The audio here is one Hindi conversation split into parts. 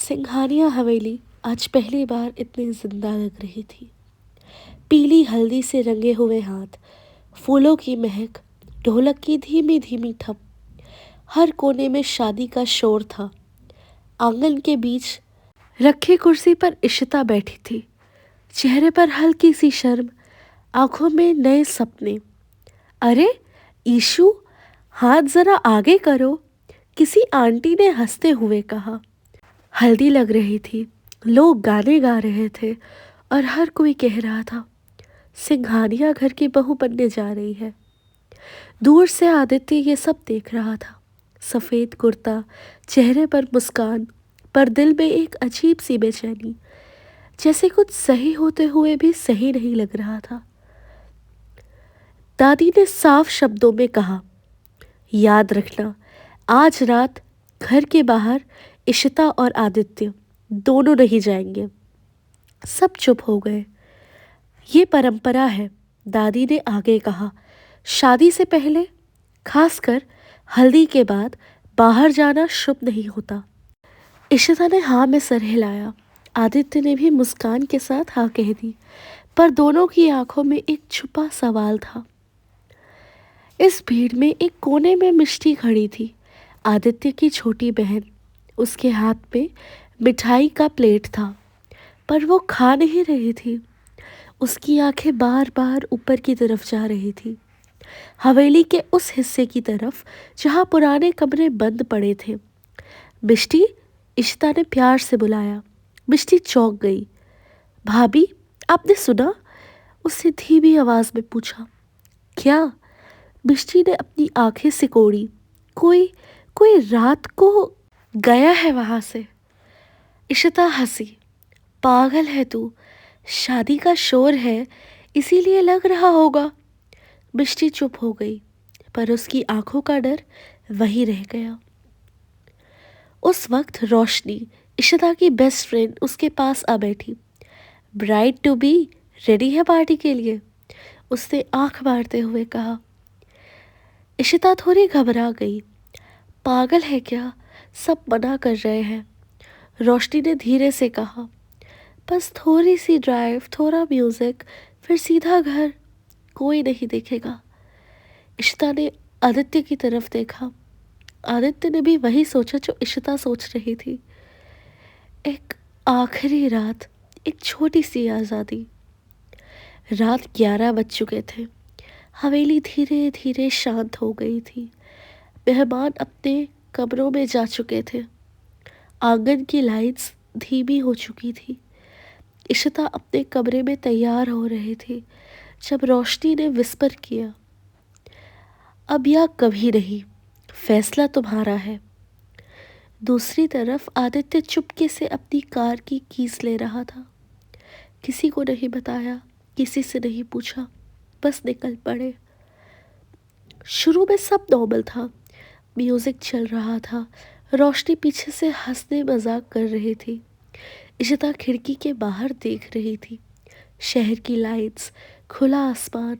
सिंघानिया हवेली आज पहली बार इतनी जिंदा लग रही थी। पीली हल्दी से रंगे हुए हाथ, फूलों की महक, ढोलक की धीमी धीमी ठप। हर कोने में शादी का शोर था। आंगन के बीच रखी कुर्सी पर इशिता बैठी थी, चेहरे पर हल्की सी शर्म, आंखों में नए सपने। अरे ईशु, हाथ जरा आगे करो, किसी आंटी ने हंसते हुए कहा। हल्दी लग रही थी, लोग गाने गा रहे थे और हर कोई कह रहा था सिंघानिया घर की बहू बनने जा रही है। दूर से आदित्य ये सब देख रहा था। सफ़ेद कुर्ता, चेहरे पर मुस्कान, पर दिल में एक अजीब सी बेचैनी, जैसे कुछ सही होते हुए भी सही नहीं लग रहा था। दादी ने साफ शब्दों में कहा, याद रखना, आज रात घर के बाहर इशिता और आदित्य दोनों नहीं जाएंगे। सब चुप हो गए। ये परंपरा है, दादी ने आगे कहा। शादी से पहले, खासकर हल्दी के बाद, बाहर जाना शुभ नहीं होता। इशिता ने हाँ में सर हिलाया। आदित्य ने भी मुस्कान के साथ हाँ कह दी, पर दोनों की आंखों में एक छुपा सवाल था। इस भीड़ में एक कोने में मिष्टी खड़ी थी, आदित्य की छोटी बहन। उसके हाथ में मिठाई का प्लेट था, पर वो खा नहीं रही थी। उसकी आंखें बार बार ऊपर की तरफ जा रही थी, हवेली के उस हिस्से की तरफ जहाँ पुराने कमरे बंद पड़े थे। मिष्टी, इशिता ने प्यार से बुलाया। मिष्टी चौंक गई। भाभी, आपने सुना? उसने धीमी आवाज में पूछा। क्या? मिष्टी ने अपनी आंखें सिकोड़ी। कोई कोई रात को गया है वहां से। इशिता हंसी। पागल है तू, शादी का शोर है, इसीलिए लग रहा होगा। मिष्टी चुप हो गई, पर उसकी आंखों का डर वही रह गया। उस वक्त रोशनी, इशिता की बेस्ट फ्रेंड, उसके पास आ बैठी। ब्राइड टू बी रेडी है पार्टी के लिए? उसने आंख मारते हुए कहा। इशिता थोड़ी घबरा गई। पागल है क्या? सब मना कर रहे हैं। रोशनी ने धीरे से कहा। बस थोड़ी सी ड्राइव, थोड़ा म्यूजिक, फिर सीधा घर, कोई नहीं देखेगा। इशिता ने आदित्य की तरफ देखा। आदित्य ने भी वही सोचा जो इशिता सोच रही थी। एक आखिरी रात, एक छोटी सी आज़ादी। रात 11 बज चुके थे। हवेली धीरे धीरे शांत हो गई थी। मेहमान अपने कमरों में जा चुके थे। आंगन की लाइट्स धीमी हो चुकी थी। इशिता अपने कमरे में तैयार हो रही थी जब रोशनी ने विस्पर किया, अब या कभी नहीं, फैसला तुम्हारा है। दूसरी तरफ आदित्य चुपके से अपनी कार की कीज ले रहा था। किसी को नहीं बताया, किसी से नहीं पूछा, बस निकल पड़े। शुरू में सब नॉर्मल था। म्यूजिक चल रहा था, रोशनी पीछे से हंसने मजाक कर रही थी। इशिता खिड़की के बाहर देख रही थी, शहर की लाइट्स, खुला आसमान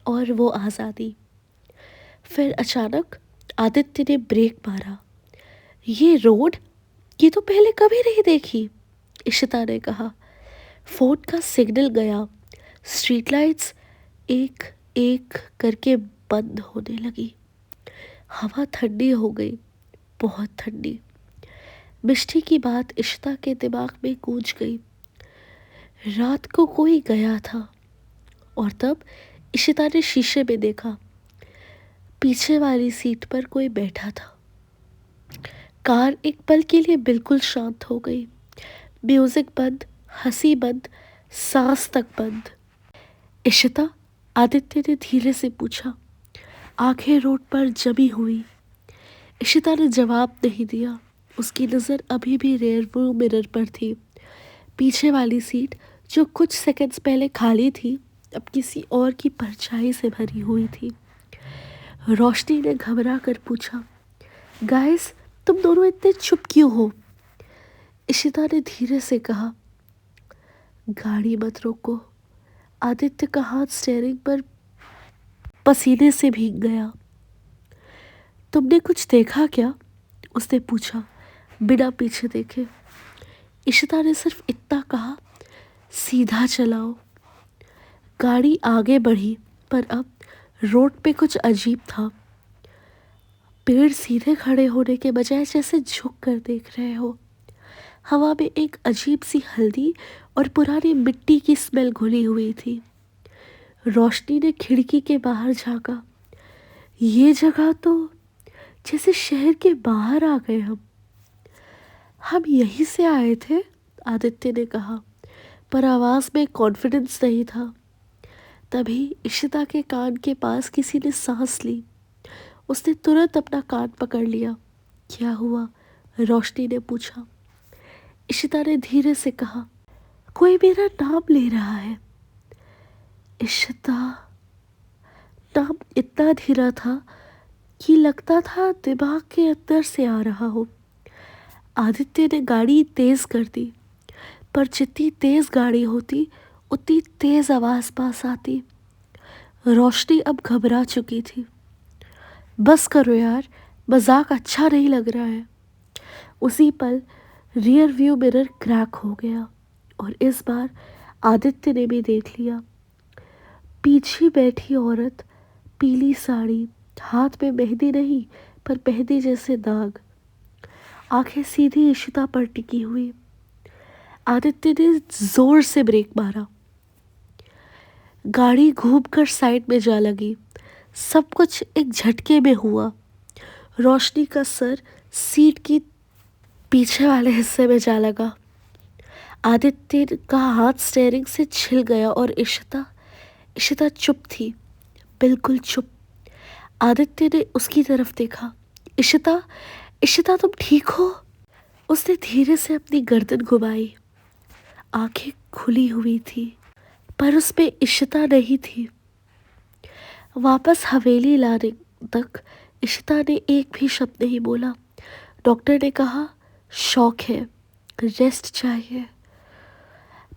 और वो आज़ादी। फिर अचानक आदित्य ने ब्रेक मारा। ये रोड, ये तो पहले कभी नहीं देखी, इशिता ने कहा। फोन का सिग्नल गया। स्ट्रीट लाइट्स एक एक करके बंद होने लगी। हवा ठंडी हो गई, बहुत ठंडी। मिष्टी की बात इशिता के दिमाग में गूंज गई। रात को कोई गया था। और तब इशिता ने शीशे में देखा, पीछे वाली सीट पर कोई बैठा था। कार एक पल के लिए बिल्कुल शांत हो गई। म्यूजिक बंद, हंसी बंद, सांस तक बंद। इशिता, आदित्य ने धीरे से पूछा, आंखें रोड पर जमी हुई। इशिता ने जवाब नहीं दिया। उसकी नज़र अभी भी रेयर व्यू मिरर पर थी। पीछे वाली सीट, जो कुछ सेकंड्स पहले खाली थी, अब किसी और की परछाई से भरी हुई थी। रोशनी ने घबरा कर पूछा, गाइस, तुम दोनों इतने चुप क्यों हो? इशिता ने धीरे से कहा, गाड़ी मत रोको। आदित्य का हाथ स्टीयरिंग पर पसीने से भीग गया। तुमने कुछ देखा क्या? उसने पूछा, बिना पीछे देखे। इशिता ने सिर्फ इतना कहा, सीधा चलाओ। गाड़ी आगे बढ़ी, पर अब रोड पे कुछ अजीब था। पेड़ सीधे खड़े होने के बजाय जैसे झुक कर देख रहे हो। हवा में एक अजीब सी हल्दी और पुरानी मिट्टी की स्मेल घुली हुई थी। रोशनी ने खिड़की के बाहर झांका। ये जगह तो जैसे शहर के बाहर आ गए हम यहीं से आए थे, आदित्य ने कहा, पर आवाज में कॉन्फिडेंस नहीं था। तभी इशिता के कान के पास किसी ने सांस ली। उसने तुरंत अपना कान पकड़ लिया। क्या हुआ? रोशनी ने पूछा। इशिता ने धीरे से कहा, कोई मेरा नाम ले रहा है। इशिता। नाम इतना धीरा था कि लगता था दिमाग के अंदर से आ रहा हो। आदित्य ने गाड़ी तेज कर दी, पर जितनी तेज गाड़ी होती उतनी तेज आवाज पास आती। रोशनी अब घबरा चुकी थी। बस करो यार, मजाक अच्छा नहीं लग रहा है। उसी पल रियर व्यू मिरर क्रैक हो गया और इस बार आदित्य ने भी देख लिया। पीछे बैठी औरत, पीली साड़ी, हाथ में मेहंदी नहीं पर मेहंदी जैसे दाग, आंखें सीधी इशिता पर टिकी हुई। आदित्य ने जोर से ब्रेक मारा। गाड़ी घूमकर साइड में जा लगी। सब कुछ एक झटके में हुआ। रोशनी का सर सीट की पीछे वाले हिस्से में जा लगा। आदित्य का हाथ स्टीयरिंग से छिल गया और इशिता चुप थी, बिल्कुल चुप। आदित्य ने उसकी तरफ देखा। इशिता, इशिता तुम ठीक हो? उसने धीरे से अपनी गर्दन घुमाई। आंखें खुली हुई थी, पर उस पे इशिता नहीं थी। वापस हवेली लाने तक इशिता ने एक भी शब्द नहीं बोला। डॉक्टर ने कहा शॉक है, रेस्ट चाहिए,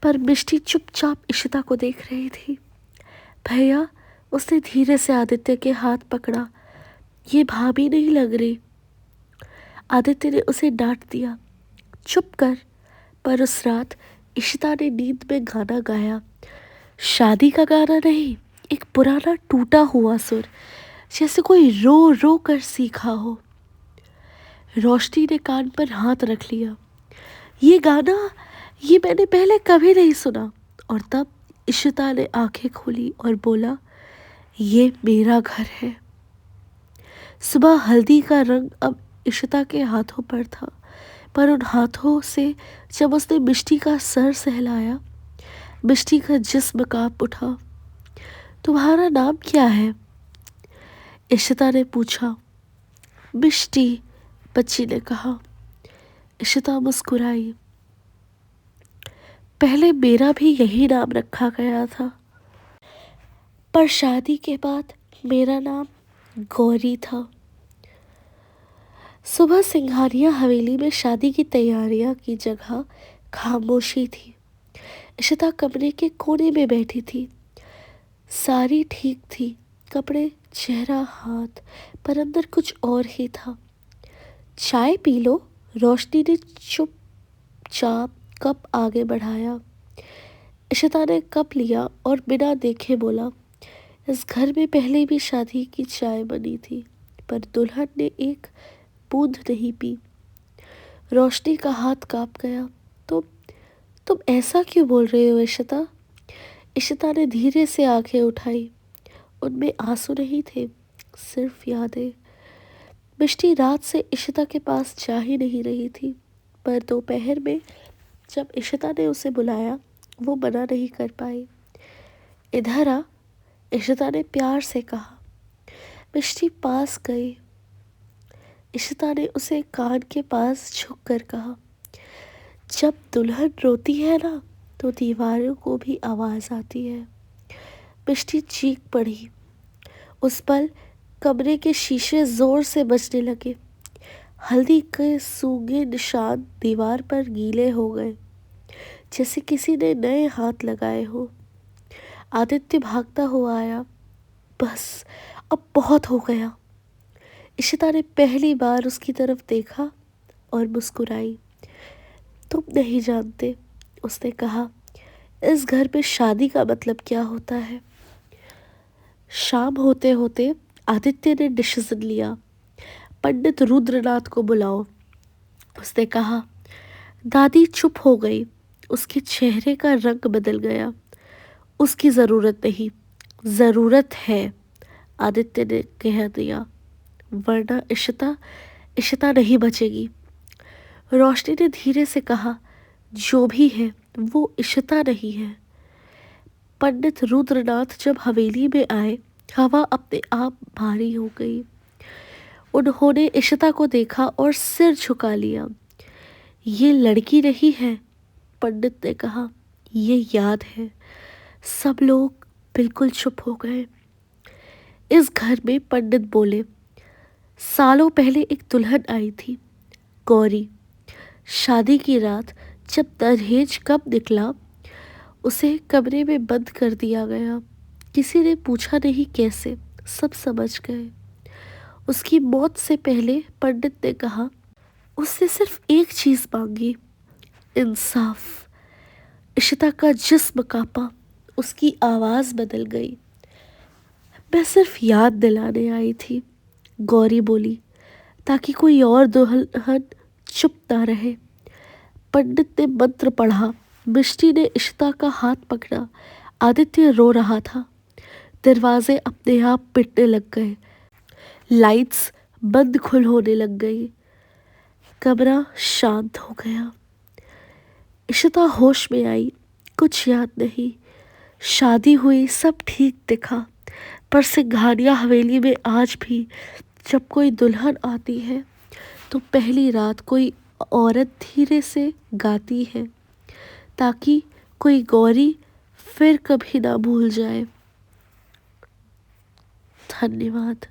पर मिष्टी चुपचाप इशिता को देख रही थी। भैया, उसने धीरे से आदित्य के हाथ पकड़ा। ये भाभी नहीं लग रही। आदित्य ने उसे डांट दिया, चुप कर। पर उस रात इशिता ने नींद में गाना गाया। शादी का गाना नहीं, एक पुराना टूटा हुआ सुर, जैसे कोई रो रो कर सीखा हो। रोशनी ने कान पर हाथ रख लिया। ये गाना, ये मैंने पहले कभी नहीं सुना। और तब इशिता ने आंखें खोली और बोला, ये मेरा घर है। सुबह हल्दी का रंग अब इशिता के हाथों पर था, पर उन हाथों से जब उसने मिष्टी का सर सहलाया, मिष्टी का जिस्म कांप उठा। तुम्हारा नाम क्या है? इशिता ने पूछा। मिष्टी, बच्ची ने कहा। इशिता मुस्कुराई। पहले मेरा भी यही नाम रखा गया था, पर शादी के बाद मेरा नाम गौरी था। सुबह सिंघानिया हवेली में शादी की तैयारियां की जगह खामोशी थी। इशिता कमरे के कोने में बैठी थी। सारी ठीक थी, कपड़े, चेहरा, हाथ, पर अंदर कुछ और ही था। चाय पी लो, रोशनी ने चुपचाप कप आगे बढ़ाया। इशिता ने कप लिया और बिना देखे बोला, इस घर में पहले भी शादी की चाय बनी थी, पर दुल्हन ने एक बूंद नहीं पी। रोशनी का हाथ कांप गया। तुम ऐसा क्यों बोल रहे हो इशिता? इशिता ने धीरे से आंखें उठाई। उनमें आंसू नहीं थे, सिर्फ यादें। मिष्टी रात से इशिता के पास जा ही नहीं रही थी, पर दोपहर में जब इशिता ने उसे बुलाया, वो मना नहीं कर पाई। इधर आ, इशिता ने प्यार से कहा। मिष्टी पास गई। इशिता ने उसे कान के पास झुक कर कहा, जब दुल्हन रोती है ना, तो दीवारों को भी आवाज आती है। मिष्टी चीख पड़ी। उस पल कमरे के शीशे जोर से बजने लगे। हल्दी के सूखे निशान दीवार पर गीले हो गए, जैसे किसी ने नए हाथ लगाए हो। आदित्य भागता हुआ आया। बस, अब बहुत हो गया। इशिता ने पहली बार उसकी तरफ देखा और मुस्कुराई। तुम नहीं जानते, उसने कहा, इस घर में शादी का मतलब क्या होता है। शाम होते होते आदित्य ने डिसीजन लिया, पंडित रुद्रनाथ को बुलाओ, उसने कहा। दादी चुप हो गई, उसके चेहरे का रंग बदल गया। उसकी ज़रूरत नहीं, ज़रूरत है, आदित्य ने कह दिया, वरना इशिता इशिता नहीं बचेगी। रोशनी ने धीरे से कहा, जो भी है वो इशिता नहीं है। पंडित रुद्रनाथ जब हवेली में आए, हवा अपने आप भारी हो गई। उन्होंने इशिता को देखा और सिर झुका लिया। ये लड़की नहीं है, पंडित ने कहा, ये याद है। सब लोग बिल्कुल चुप हो गए। इस घर में पंडित बोले, सालों पहले एक दुल्हन आई थी, गौरी। शादी की रात जब दहेज कब निकला, उसे कमरे में बंद कर दिया गया। किसी ने पूछा नहीं कैसे, सब समझ गए। उसकी मौत से पहले पंडित ने कहा, उसने सिर्फ एक चीज़ मांगी, इंसाफ। इशिता का जिस्म कांपा, उसकी आवाज़ बदल गई। मैं सिर्फ याद दिलाने आई थी, गौरी बोली, ताकि कोई और दुल्हन चुप ना रहे। पंडित ने मंत्र पढ़ा, मिष्टी ने इशिता का हाथ पकड़ा। आदित्य रो रहा था। दरवाजे अपने आप पिटने लग गए, लाइट्स बंद खुल होने लग गई। कमरा शांत हो गया। इशिता होश में आई, कुछ याद नहीं। शादी हुई, सब ठीक दिखा, पर सिंघानिया हवेली में आज भी जब कोई दुल्हन आती है तो पहली रात कोई औरत धीरे से गाती है, ताकि कोई गौरी फिर कभी ना भूल जाए। धन्यवाद।